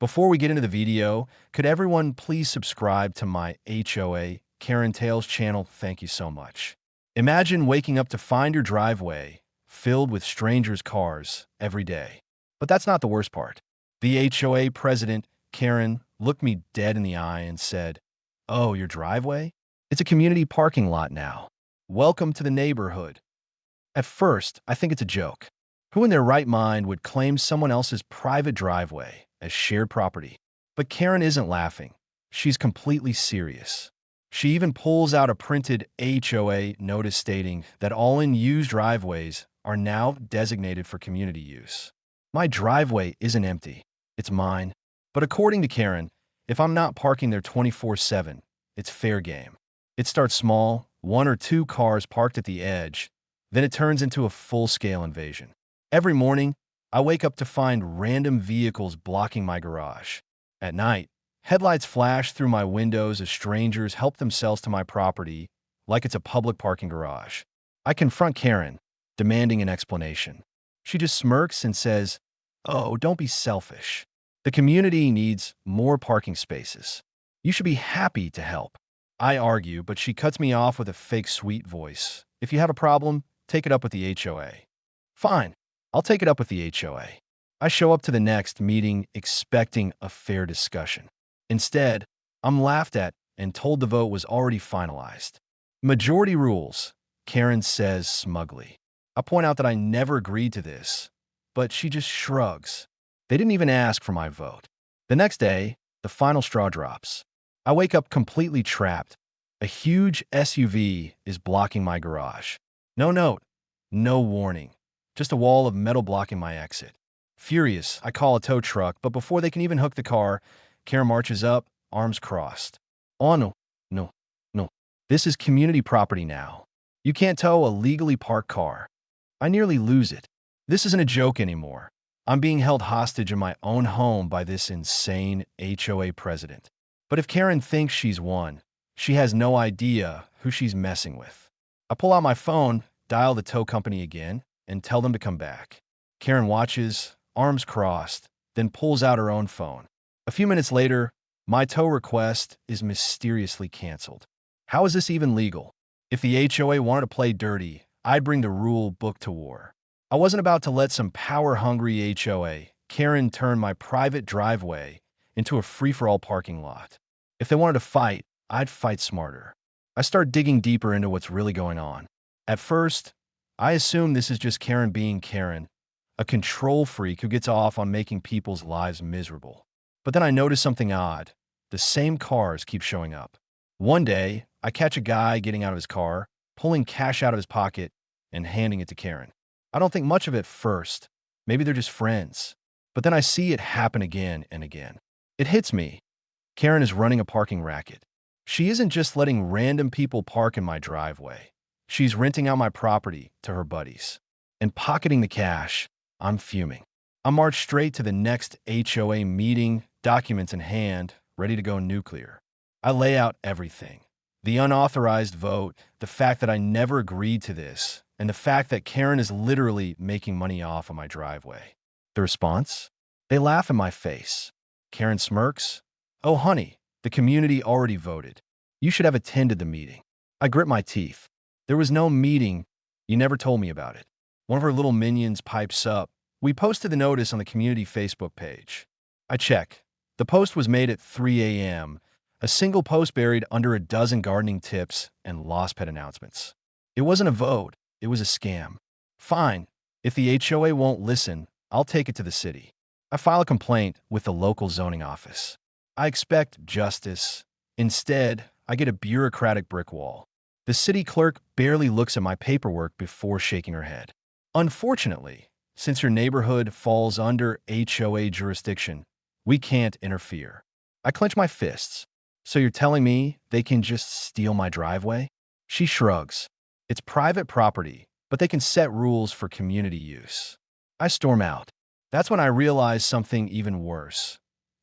Before we get into the video, could everyone please subscribe to my HOA Karen Tales channel? Thank you so much. Imagine waking up to find your driveway filled with strangers' cars every day. But that's not the worst part. The HOA president, Karen, looked me dead in the eye and said, "Oh, your driveway? It's a community parking lot now. Welcome to the neighborhood." At first, I think it's a joke. Who in their right mind would claim someone else's private driveway as shared property? But Karen isn't laughing. She's completely serious. She even pulls out a printed HOA notice stating that all unused driveways are now designated for community use. My driveway isn't empty. It's mine. But according to Karen, if I'm not parking there 24/7, it's fair game. It starts small, one or two cars parked at the edge, then it turns into a full-scale invasion. Every morning, I wake up to find random vehicles blocking my garage. At night, headlights flash through my windows as strangers help themselves to my property like it's a public parking garage. I confront Karen, demanding an explanation. She just smirks and says, "Oh, don't be selfish. The community needs more parking spaces. You should be happy to help." I argue, but she cuts me off with a fake sweet voice. "If you have a problem, take it up with the HOA." Fine, I'll take it up with the HOA. I show up to the next meeting expecting a fair discussion. Instead, I'm laughed at and told the vote was already finalized. "Majority rules," Karen says smugly. I point out that I never agreed to this, but she just shrugs. They didn't even ask for my vote. The next day, the final straw drops. I wake up completely trapped. A huge SUV is blocking my garage. No note, no warning, just a wall of metal blocking my exit. Furious, I call a tow truck, but before they can even hook the car, Karen marches up, arms crossed. "Oh, no, no, no. This is community property now. You can't tow a legally parked car." I nearly lose it. This isn't a joke anymore. I'm being held hostage in my own home by this insane HOA president. But if Karen thinks she's won, she has no idea who she's messing with. I pull out my phone, dial the tow company again, and tell them to come back. Karen watches, arms crossed, then pulls out her own phone. A few minutes later, my tow request is mysteriously canceled. How is this even legal? If the HOA wanted to play dirty, I'd bring the rule book to war. I wasn't about to let some power-hungry HOA, Karen, turn my private driveway into a free-for-all parking lot. If they wanted to fight, I'd fight smarter. I start digging deeper into what's really going on. At first, I assume this is just Karen being Karen, a control freak who gets off on making people's lives miserable. But then I notice something odd. The same cars keep showing up. One day, I catch a guy getting out of his car, pulling cash out of his pocket, and handing it to Karen. I don't think much of it first. Maybe they're just friends. But then I see it happen again and again. It hits me. Karen is running a parking racket. She isn't just letting random people park in my driveway. She's renting out my property to her buddies. And pocketing the cash, I'm fuming. I march straight to the next HOA meeting, documents in hand, ready to go nuclear. I lay out everything. The unauthorized vote, the fact that I never agreed to this, and the fact that Karen is literally making money off of my driveway. The response? They laugh in my face. Karen smirks. "Oh, honey, the community already voted. You should have attended the meeting." I grit my teeth. "There was no meeting. You never told me about it." One of her little minions pipes up. "We posted the notice on the community Facebook page." I check. The post was made at 3 a.m., a single post buried under a dozen gardening tips and lost pet announcements. It wasn't a vote. It was a scam. Fine. If the HOA won't listen, I'll take it to the city. I file a complaint with the local zoning office. I expect justice. Instead, I get a bureaucratic brick wall. The city clerk barely looks at my paperwork before shaking her head. "Unfortunately, since your neighborhood falls under HOA jurisdiction, we can't interfere." I clench my fists. "So you're telling me they can just steal my driveway?" She shrugs. "It's private property, but they can set rules for community use." I storm out. That's when I realize something even worse.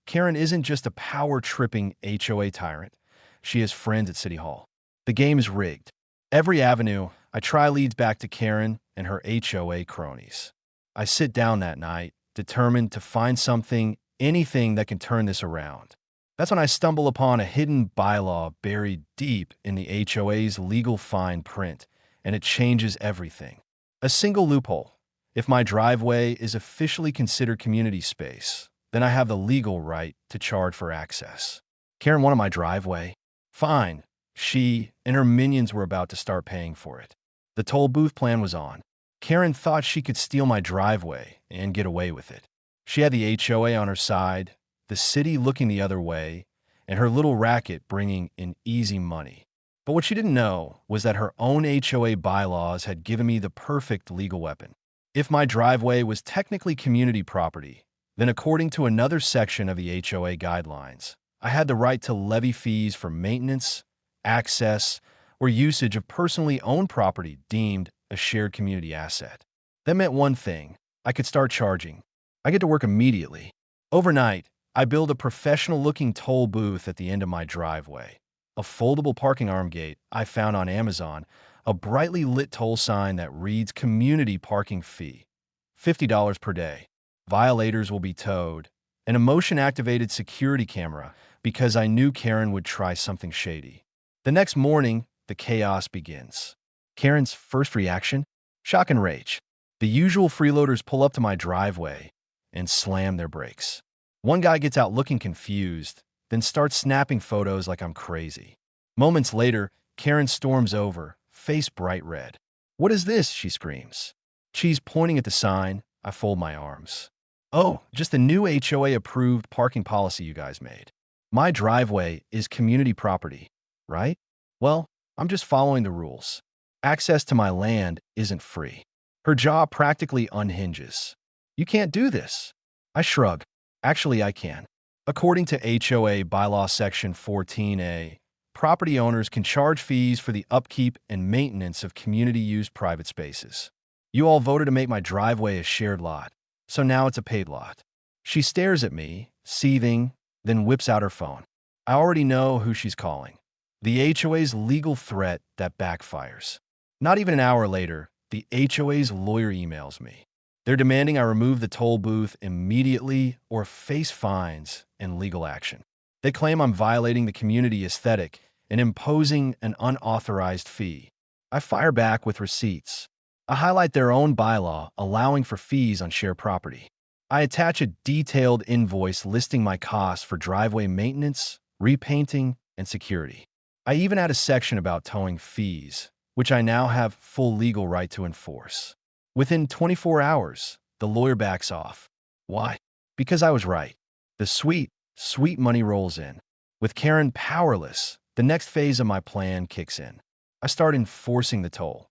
Karen isn't just a power-tripping HOA tyrant. She has friends at City Hall. The game is rigged. Every avenue I try leads back to Karen and her HOA cronies. I sit down that night, determined to find something anything that can turn this around. That's when I stumble upon a hidden bylaw buried deep in the HOA's legal fine print, and it changes everything. A single loophole. If my driveway is officially considered community space, then I have the legal right to charge for access. Karen wanted my driveway. Fine. She and her minions were about to start paying for it. The toll booth plan was on. Karen thought she could steal my driveway and get away with it. She had the HOA on her side, the city looking the other way, and her little racket bringing in easy money. But what she didn't know was that her own HOA bylaws had given me the perfect legal weapon. If my driveway was technically community property, then according to another section of the HOA guidelines, I had the right to levy fees for maintenance, access, or usage of personally owned property deemed a shared community asset. That meant one thing: I could start charging. I get to work immediately. Overnight, I build a professional-looking toll booth at the end of my driveway. A foldable parking arm gate I found on Amazon, a brightly lit toll sign that reads community parking fee, $50 per day. Violators will be towed, and a motion-activated security camera because I knew Karen would try something shady. The next morning, the chaos begins. Karen's first reaction? Shock and rage. The usual freeloaders pull up to my driveway and slam their brakes. One guy gets out looking confused, then starts snapping photos like I'm crazy. Moments later, Karen storms over, face bright red. "What is this?" she screams. She's pointing at the sign. I fold my arms. "Oh, just the new HOA-approved parking policy you guys made. My driveway is community property, right? Well, I'm just following the rules. Access to my land isn't free." Her jaw practically unhinges. "You can't do this." I shrug. "Actually, I can. According to HOA Bylaw Section 14A, property owners can charge fees for the upkeep and maintenance of community-used private spaces. You all voted to make my driveway a shared lot, so now it's a paid lot." She stares at me, seething, then whips out her phone. I already know who she's calling. The HOA's legal threat that backfires. Not even an hour later, the HOA's lawyer emails me. They're demanding I remove the toll booth immediately or face fines and legal action. They claim I'm violating the community aesthetic and imposing an unauthorized fee. I fire back with receipts. I highlight their own bylaw allowing for fees on shared property. I attach a detailed invoice listing my costs for driveway maintenance, repainting, and security. I even add a section about towing fees, which I now have full legal right to enforce. Within 24 hours, the lawyer backs off. Why? Because I was right. The sweet, sweet money rolls in. With Karen powerless, the next phase of my plan kicks in. I start enforcing the toll.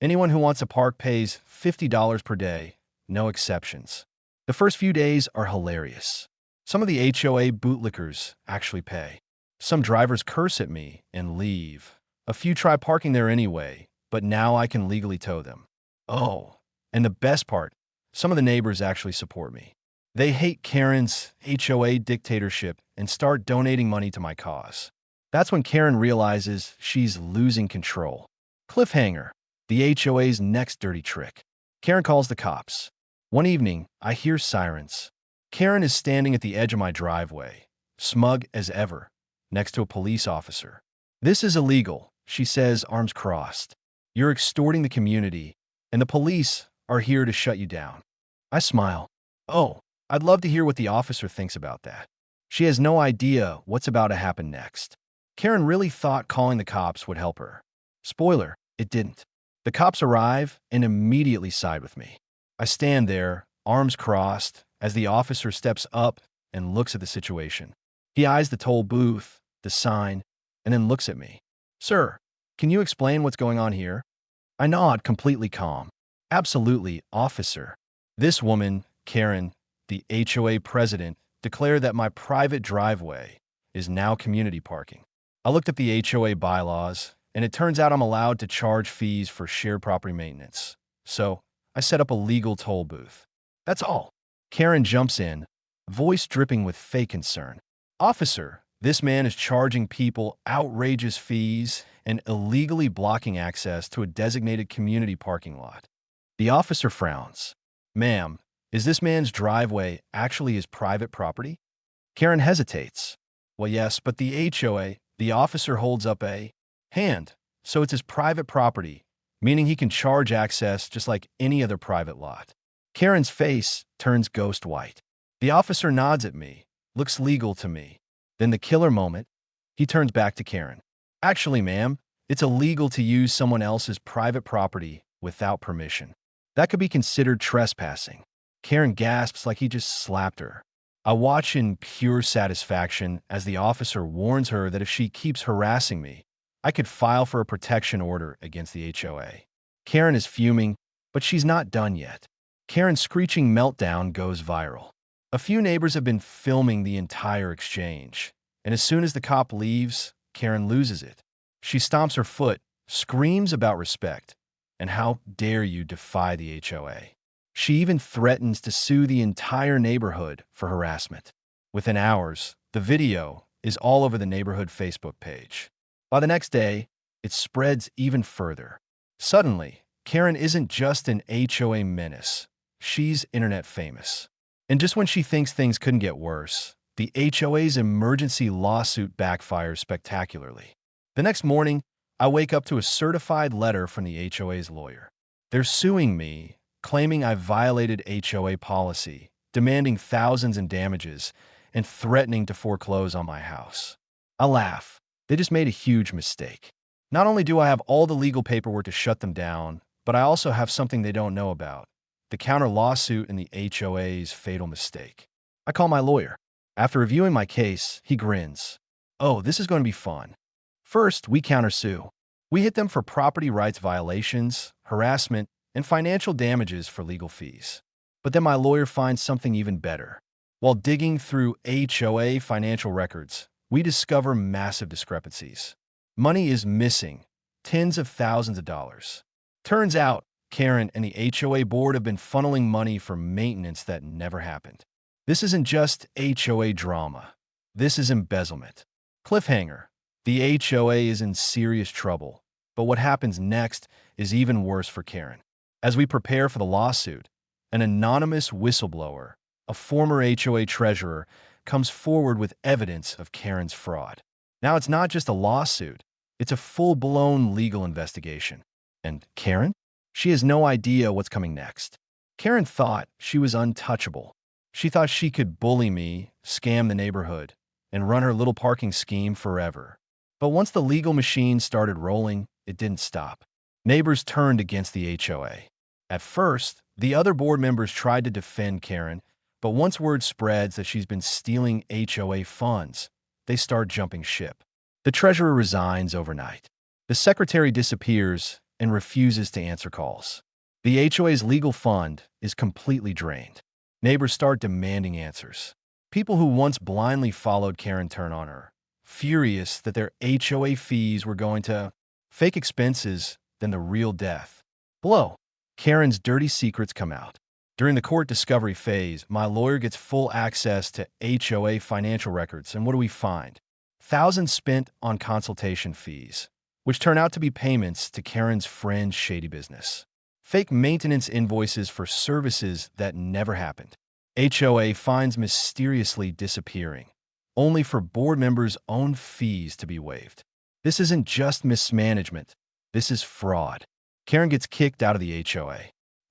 Anyone who wants a park pays $50 per day, no exceptions. The first few days are hilarious. Some of the HOA bootlickers actually pay. Some drivers curse at me and leave. A few try parking there anyway, but now I can legally tow them. Oh, and the best part, some of the neighbors actually support me. They hate Karen's HOA dictatorship and start donating money to my cause. That's when Karen realizes she's losing control. Cliffhanger, the HOA's next dirty trick. Karen calls the cops. One evening, I hear sirens. Karen is standing at the edge of my driveway, smug as ever, next to a police officer. "This is illegal," she says, arms crossed. "You're extorting the community, and the police are here to shut you down." I smile. "Oh, I'd love to hear what the officer thinks about that." She has no idea what's about to happen next. Karen really thought calling the cops would help her. Spoiler, it didn't. The cops arrive and immediately side with me. I stand there, arms crossed, as the officer steps up and looks at the situation. He eyes the toll booth, the sign, and then looks at me. "Sir, can you explain what's going on here?" I nod, completely calm. "Absolutely, officer." This woman, Karen, the HOA president, declared that my private driveway is now community parking. I looked at the HOA bylaws, and it turns out I'm allowed to charge fees for shared property maintenance. So I set up a legal toll booth. That's all. Karen jumps in, voice dripping with fake concern. "Officer, this man is charging people outrageous fees and illegally blocking access to a designated community parking lot." The officer frowns. "Ma'am, Is this man's driveway actually his private property? Karen hesitates. Well, yes, but the HOA, the officer holds up a hand, so it's his private property, meaning he can charge access just like any other private lot. Karen's face turns ghost white. The officer nods at me, looks legal to me. Then the killer moment, he turns back to Karen. Actually, ma'am, it's illegal to use someone else's private property without permission. That could be considered trespassing. Karen gasps like he just slapped her. I watch in pure satisfaction as the officer warns her that if she keeps harassing me, I could file for a protection order against the HOA. Karen is fuming, but she's not done yet. Karen's screeching meltdown goes viral. A few neighbors have been filming the entire exchange, and as soon as the cop leaves, Karen loses it. She stomps her foot, screams about respect, and how dare you defy the HOA. She even threatens to sue the entire neighborhood for harassment. Within hours, the video is all over the neighborhood Facebook page. By the next day, it spreads even further. Suddenly, Karen isn't just an HOA menace. She's internet famous. And just when she thinks things couldn't get worse, the HOA's emergency lawsuit backfires spectacularly. The next morning, I wake up to a certified letter from the HOA's lawyer. They're suing me, claiming I violated HOA policy, demanding thousands in damages, and threatening to foreclose on my house. I laugh. They just made a huge mistake. Not only do I have all the legal paperwork to shut them down, but I also have something they don't know about: the counter lawsuit and the HOA's fatal mistake. I call my lawyer. After reviewing my case, he grins. Oh, this is going to be fun. First, we countersue. We hit them for property rights violations, harassment, and financial damages for legal fees. But then my lawyer finds something even better. While digging through HOA financial records, we discover massive discrepancies. Money is missing, tens of thousands of dollars. Turns out, Karen and the HOA board have been funneling money for maintenance that never happened. This isn't just HOA drama. This is embezzlement. Cliffhanger. The HOA is in serious trouble, but what happens next is even worse for Karen. As we prepare for the lawsuit, an anonymous whistleblower, a former HOA treasurer, comes forward with evidence of Karen's fraud. Now it's not just a lawsuit, it's a full-blown legal investigation. And Karen? She has no idea what's coming next. Karen thought she was untouchable. She thought she could bully me, scam the neighborhood, and run her little parking scheme forever. But once the legal machine started rolling, it didn't stop. Neighbors turned against the HOA. At first, the other board members tried to defend Karen, but once word spreads that she's been stealing HOA funds, they start jumping ship. The treasurer resigns overnight. The secretary disappears and refuses to answer calls. The HOA's legal fund is completely drained. Neighbors start demanding answers. People who once blindly followed Karen turn on her, furious that their HOA fees were going to fake expenses than the real death. Below, Karen's dirty secrets come out. During the court discovery phase, my lawyer gets full access to HOA financial records, and what do we find? Thousands spent on consultation fees, which turn out to be payments to Karen's friend's shady business. Fake maintenance invoices for services that never happened. HOA fines mysteriously disappearing, only for board members' own fees to be waived. This isn't just mismanagement. This is fraud. Karen gets kicked out of the HOA.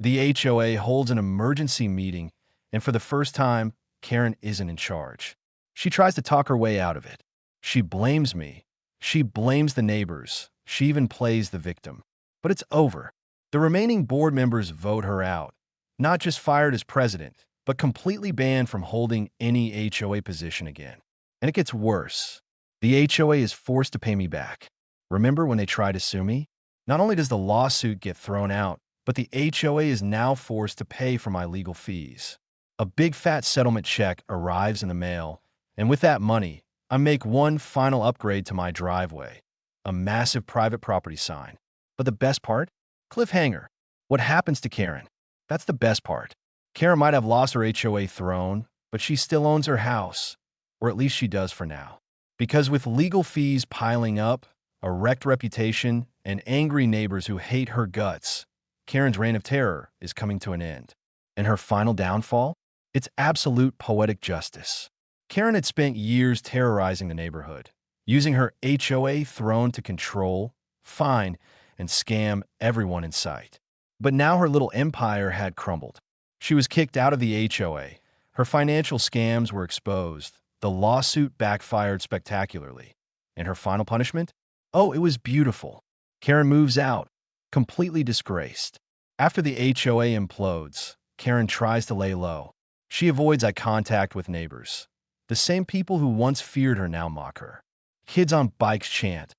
The HOA holds an emergency meeting, and for the first time, Karen isn't in charge. She tries to talk her way out of it. She blames me. She blames the neighbors. She even plays the victim. But it's over. The remaining board members vote her out, not just fired as president, but completely banned from holding any HOA position again. And it gets worse. The HOA is forced to pay me back. Remember when they tried to sue me? Not only does the lawsuit get thrown out, but the HOA is now forced to pay for my legal fees. A big fat settlement check arrives in the mail, and with that money, I make one final upgrade to my driveway, a massive private property sign. But the best part? Cliffhanger. What happens to Karen? That's the best part. Karen might have lost her HOA throne, but she still owns her house, or at least she does for now. Because with legal fees piling up, a wrecked reputation, and angry neighbors who hate her guts, Karen's reign of terror is coming to an end. And her final downfall? It's absolute poetic justice. Karen had spent years terrorizing the neighborhood, using her HOA throne to control, fine, and scam everyone in sight. But now her little empire had crumbled. She was kicked out of the HOA. Her financial scams were exposed. The lawsuit backfired spectacularly. And her final punishment? Oh, it was beautiful. Karen moves out, completely disgraced. After the HOA implodes, Karen tries to lay low. She avoids eye contact with neighbors. The same people who once feared her now mock her. Kids on bikes chant,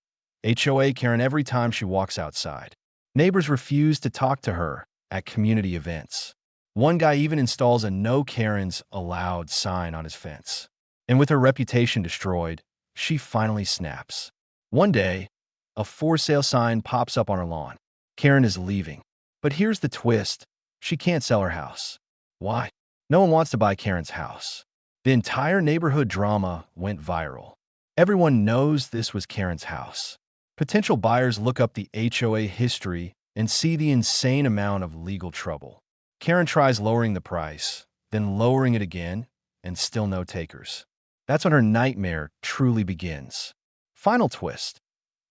HOA Karen every time she walks outside. Neighbors refuse to talk to her at community events. One guy even installs a "No Karens Allowed" sign on his fence. And with her reputation destroyed, she finally snaps. One day, a for sale sign pops up on her lawn. Karen is leaving. But here's the twist. She can't sell her house. Why? No one wants to buy Karen's house. The entire neighborhood drama went viral. Everyone knows this was Karen's house. Potential buyers look up the HOA history and see the insane amount of legal trouble. Karen tries lowering the price, then lowering it again, and still no takers. That's when her nightmare truly begins. Final twist.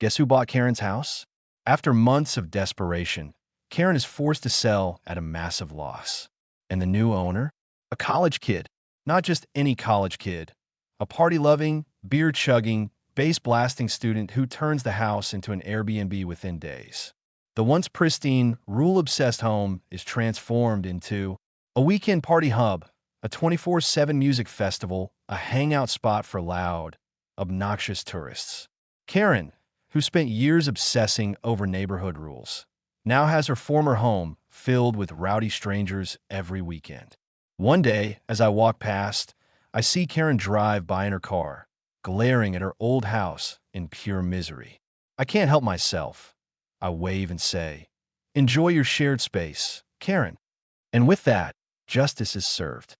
Guess who bought Karen's house? After months of desperation, Karen is forced to sell at a massive loss. And the new owner? A college kid. Not just any college kid. A party-loving, beer-chugging, bass-blasting student who turns the house into an Airbnb within days. The once pristine, rule-obsessed home is transformed into a weekend party hub, a 24/7 music festival, a hangout spot for loud, obnoxious tourists. Karen, who spent years obsessing over neighborhood rules, now has her former home filled with rowdy strangers every weekend. One day, as I walk past, I see Karen drive by in her car, glaring at her old house in pure misery. I can't help myself. I wave and say, "Enjoy your shared space, Karen." And with that, justice is served.